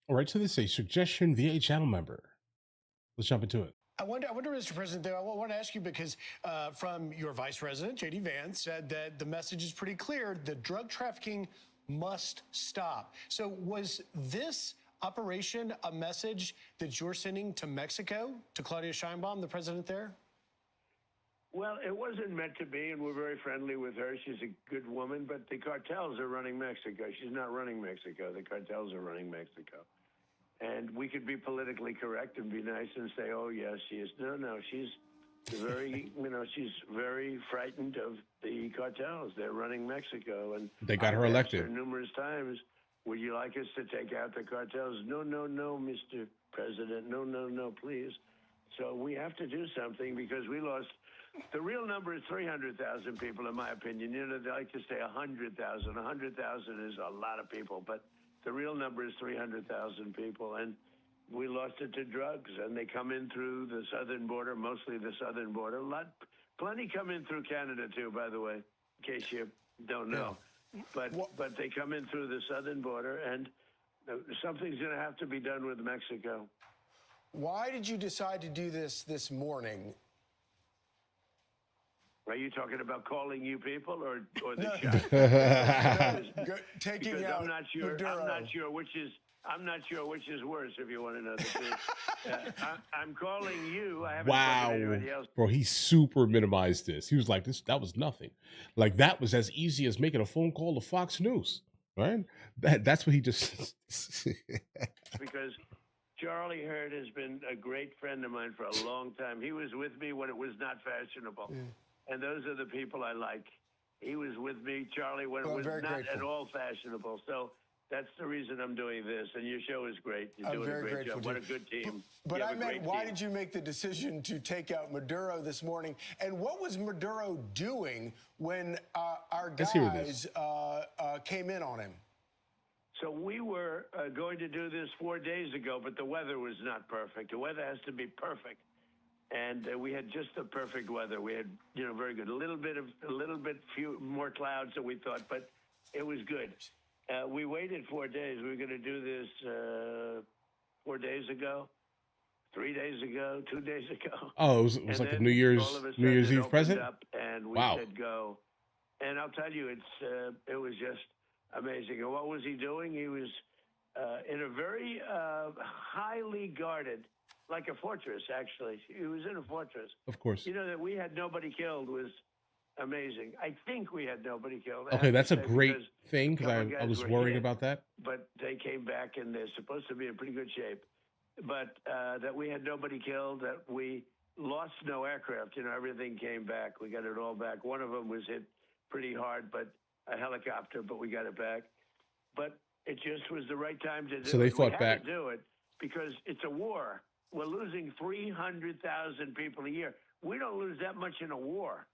All right, so this is a suggestion via a channel member. Let's jump into it. I wonder, Mr. President, though, I want to ask you because from your Vice President, J.D. Vance, said that the message is pretty clear. The drug trafficking must stop. So was this operation a message that you're sending to Mexico, to Claudia Sheinbaum, the president there? Well, it wasn't meant to be, and we're very friendly with her. She's a good woman, but the cartels are running Mexico. She's not running Mexico. The cartels are running Mexico. And we could be politically correct and be nice and say, oh, yes, she is. No, she's very, she's very frightened of the cartels. They're running Mexico. And they got her elected. I've asked her numerous times, would you like us to take out the cartels? No, Mr. President. No, please. So we have to do something because we lost. The real number is 300,000 people, in my opinion. They like to say 100,000. 100,000 is a lot of people, but the real number is 300,000 people, and we lost it to drugs, and they come in through the southern border, mostly the southern border. Plenty come in through Canada, too, by the way, in case you don't know. Yeah. But they come in through the southern border, and something's going to have to be done with Mexico. Why did you decide to do this morning? Are you talking about calling you people or the no. shot? Taking out I'm not sure. Maduro. I'm not sure which is worse. If you want to know the truth, I'm calling you. I haven't wow, anybody else. Bro, he super minimized this. He was like, that was nothing. Like that was as easy as making a phone call to Fox News, right? That's what he just. Because Charlie Hurd has been a great friend of mine for a long time. He was with me when it was not fashionable. Yeah. And those are the people I like. He was with me, Charlie, when it was not at all fashionable. So that's the reason I'm doing this. And your show is great. You're doing a great job. What a good team. But I meant, why did you make the decision to take out Maduro this morning? And what was Maduro doing when our guys came in on him? So we were going to do this 4 days ago, but the weather was not perfect. The weather has to be perfect. And we had just the perfect weather. We had, very good. A little bit few more clouds than we thought, but it was good. We waited 4 days. We were going to do this 4 days ago, 3 days ago, 2 days ago. Oh, it was like a New Year's Eve present? And we said go. And I'll tell you, it was just amazing. And what was he doing? He was in a very highly guarded, like a fortress, actually. He was in a fortress. Of course. That we had nobody killed was amazing. I think we had nobody killed. Okay, that's a great thing because I was worried about that. But they came back and they're supposed to be in pretty good shape. But that we had nobody killed, that we lost no aircraft. Everything came back. We got it all back. One of them was hit pretty hard, but a helicopter, but we got it back. But it just was the right time to do it. So they fought back. To do it because it's a war. We're losing 300,000 people a year. We don't lose that much in a war,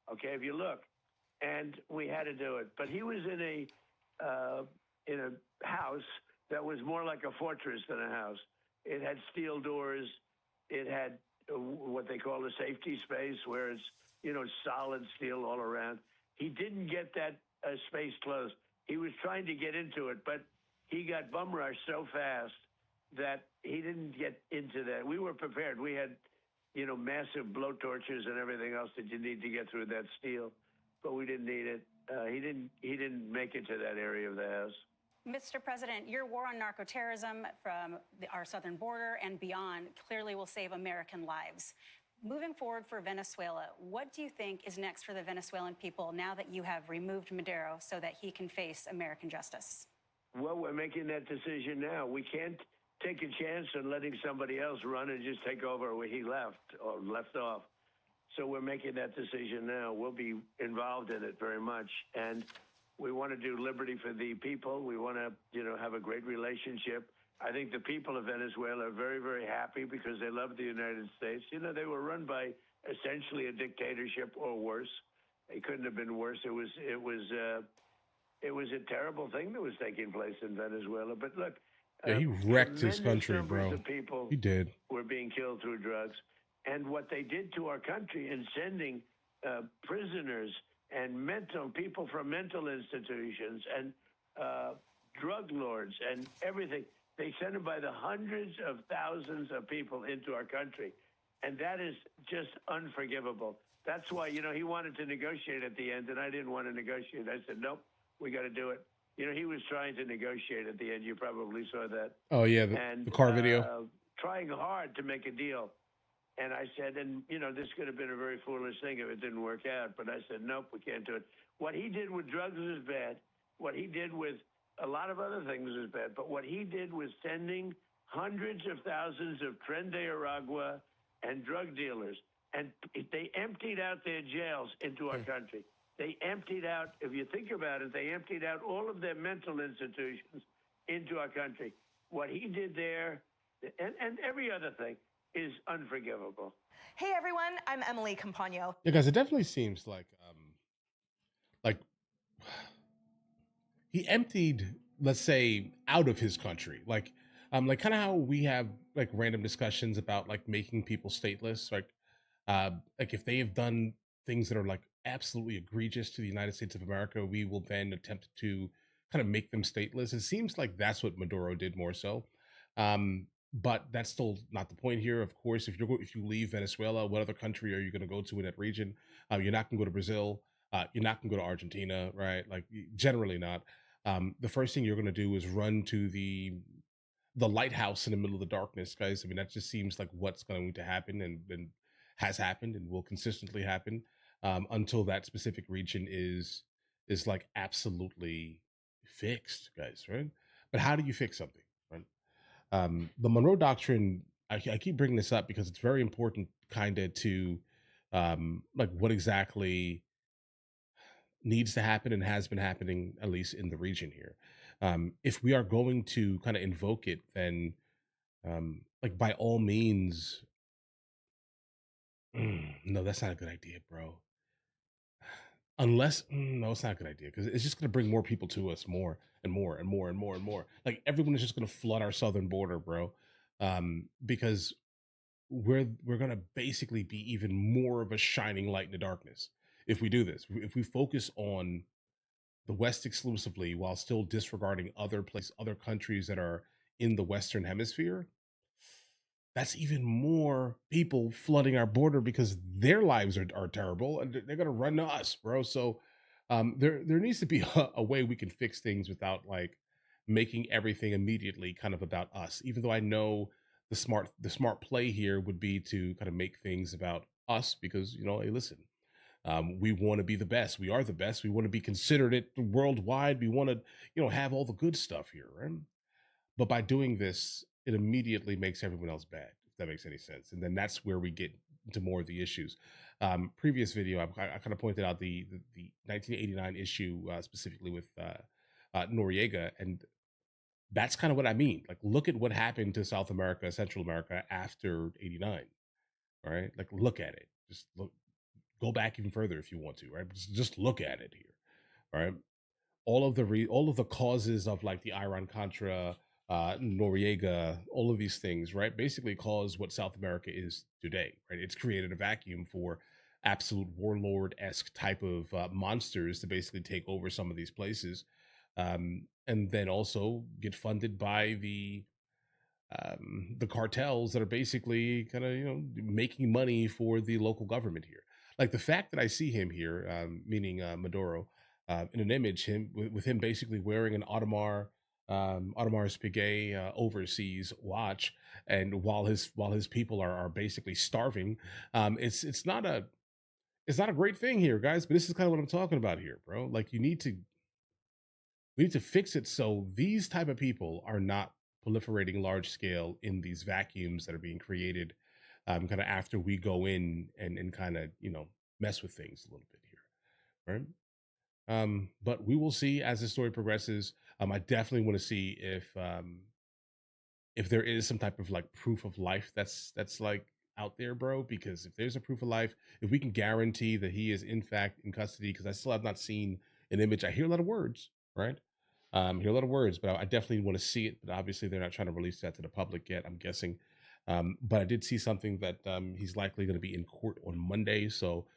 okay, if you look. And we had to do it. But he was in a house that was more like a fortress than a house. It had steel doors. It had what they call a safety space where it's, solid steel all around. He didn't get that space closed. He was trying to get into it, but he got bum rushed so fast that he didn't get into that. We were prepared. We had, massive blowtorches and everything else that you need to get through that steel, but we didn't need it. He didn't make it to that area of the house. Mr. President, your war on narco-terrorism from our southern border and beyond clearly will save American lives. Moving forward for Venezuela, what do you think is next for the Venezuelan people now that you have removed Maduro so that he can face American justice? Well, we're making that decision now. We can't take a chance on letting somebody else run and just take over where he left off. So we're making that decision now. We'll be involved in it very much. And we want to do liberty for the people. We want to, have a great relationship. I think the people of Venezuela are very, very happy because they love the United States. They were run by essentially a dictatorship or worse. It couldn't have been worse. It was a terrible thing that was taking place in Venezuela. But look, yeah, he wrecked his country, bro. People he did. Were being killed through drugs, and what they did to our country in sending prisoners and people from mental institutions and drug lords and everything. They send them by the hundreds of thousands of people into our country. And that is just unforgivable. That's why, he wanted to negotiate at the end, and I didn't want to negotiate. I said, nope, we got to do it. He was trying to negotiate at the end. You probably saw that. Oh yeah, And the car video. trying hard to make a deal. And I said, and, this could have been a very foolish thing if it didn't work out. But I said, nope, we can't do it. What he did with drugs is bad. What he did with a lot of other things is bad. But what he did was sending hundreds of thousands of Tren de Aragua and drug dealers. And they emptied out their jails into our country. They emptied out, if you think about it, they emptied out all of their mental institutions into our country. What he did there, and every other thing, is unforgivable. Hey everyone, I'm Emily Campagno. Yeah, guys, it definitely seems like he emptied, let's say, out of his country, like kind of how we have like random discussions about like making people stateless, like if they have done things that are like absolutely egregious to the United States of America, we will then attempt to kind of make them stateless. It seems like that's what Maduro did more so. But that's still not the point here. Of course, if you leave Venezuela, what other country are you going to go to in that region? You're not going to go to Brazil. You're not going to go to Argentina, right? Like generally not. The first thing you're going to do is run to the lighthouse in the middle of the darkness, guys. I mean, that just seems like what's going to happen and has happened and will consistently happen until that specific region is like absolutely fixed, guys, right? But how do you fix something, right? The Monroe Doctrine, I keep bringing this up because it's very important kind of to like what exactly needs to happen and has been happening, at least in the region here. If we are going to kind of invoke it, then like by all means, no, that's not a good idea, bro. Unless, no, it's not a good idea because it's just going to bring more people to us, more and more and more and more and more. Like everyone is just going to flood our southern border, bro, because we're going to basically be even more of a shining light in the darkness if we do this. If we focus on the West exclusively while still disregarding other countries that are in the Western Hemisphere, that's even more people flooding our border because their lives are terrible and they're going to run to us, bro. So there needs to be a way we can fix things without like making everything immediately kind of about us. Even though I know the smart play here would be to kind of make things about us because hey, listen, we want to be the best. We are the best. We want to be considered it worldwide. We want to have all the good stuff here, right? But by doing this, it immediately makes everyone else bad, if that makes any sense. And then that's where we get into more of the issues. Previous video, I kind of pointed out the 1989 issue specifically with Noriega, and that's kind of what I mean. Like, look at what happened to South America, Central America after '89. All right, like look at it. Just look, go back even further if you want to. Right, just look at it here. All right, all of the causes of like the Iran Contra, Noriega, all of these things, right, basically cause what South America is today, right? It's created a vacuum for absolute warlord-esque type of monsters to basically take over some of these places, and then also get funded by the cartels that are basically kind of making money for the local government here. Like the fact that I see him here, meaning Maduro, in an image, with him basically wearing an Audemars Piguet overseas watch, and while his people are basically starving, it's not a great thing here, guys. But this is kind of what I'm talking about here, bro. Like we need to fix it so these type of people are not proliferating large scale in these vacuums that are being created kind of after we go in and kind of mess with things a little bit here, right? But we will see as the story progresses. I definitely want to see if there is some type of like proof of life that's like out there, bro. Because if there's a proof of life, if we can guarantee that he is in fact in custody, because I still have not seen an image. I hear a lot of words, right? Hear a lot of words, but I definitely want to see it. But obviously, they're not trying to release that to the public yet, I'm guessing. But I did see something that he's likely going to be in court on Monday, so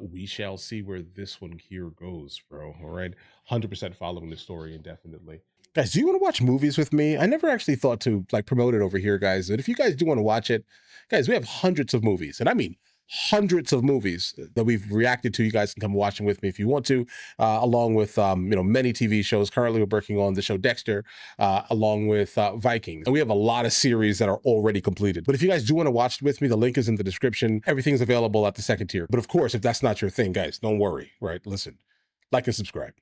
we shall see where this one here goes, bro. All right, 100% following the story indefinitely. Guys, do you want to watch movies with me? I never actually thought to like promote it over here, guys. But if you guys do want to watch it, guys, we have hundreds of movies, and I mean hundreds of movies that we've reacted to. You guys can come watch them with me if you want to, along with many TV shows. Currently, we're working on the show Dexter, along with Vikings, and we have a lot of series that are already completed. But if you guys do want to watch it with me, the link is in the description. Everything's available at the second tier. But of course, if that's not your thing, guys, don't worry. Right? Listen, like and subscribe.